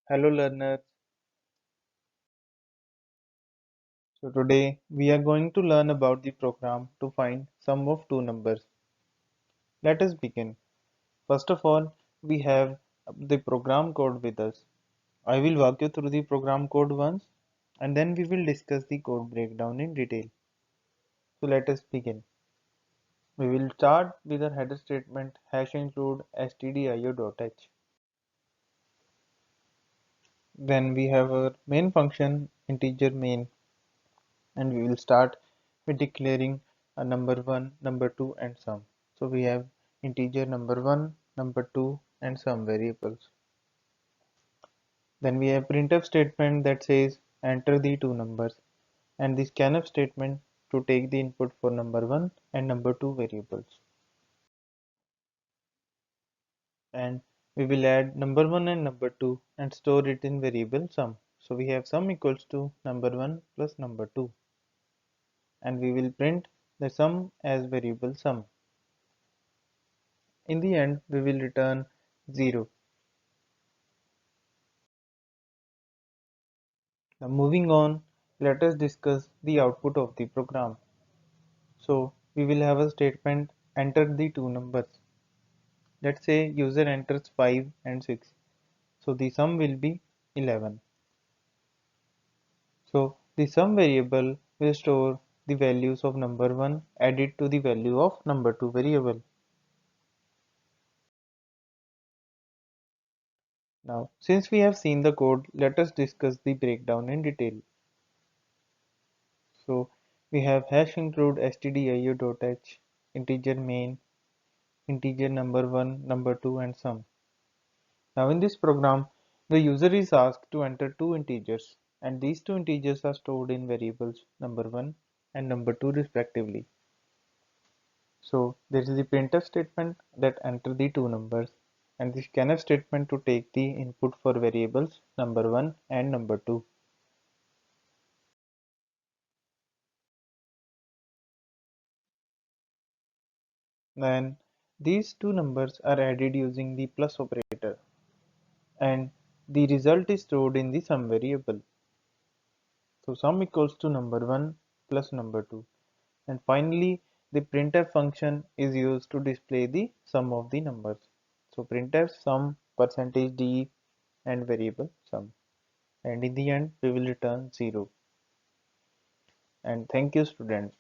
Hello learners. So today we are going to learn about the program to find sum of two numbers. Let us begin. First of all, we have the program code with us. I will walk you through the program code once and then we will discuss the code breakdown in detail. So let us begin. We will start with our header statement #include stdio.h. Then we have our main function integer main, and we will start with declaring a number 1, number 2 and sum. So we have integer number 1, number 2 and some variables. Then we have printf statement that says enter the two numbers, and the scanf statement to take the input for number 1 and number 2 variables. And we will add number 1 and number 2 and store it in variable sum. So we have sum equals to number 1 plus number 2, and we will print the sum as variable sum. In the end, we will return 0. Now moving on, let us discuss the output of the program. So we will have a statement enter the two numbers. Let's say user enters 5 and 6. So the sum will be 11. So the sum variable will store the values of number 1 added to the value of number 2 variable. Now since we have seen the code, let us discuss the breakdown in detail. So we have #include stdio.h, integer main, integer number 1, number 2 and sum. Now in this program, the user is asked to enter two integers, and these two integers are stored in variables number 1 and number 2 respectively. So there is the printf statement that enter the two numbers, and the scanf statement to take the input for variables number 1 and number 2. Then these two numbers are added using the plus operator, and the result is stored in the sum variable. So sum equals to number 1 plus number 2. And finally, the printf function is used to display the sum of the numbers. So printf sum %d and variable sum. And in the end, we will return 0. And thank you, students.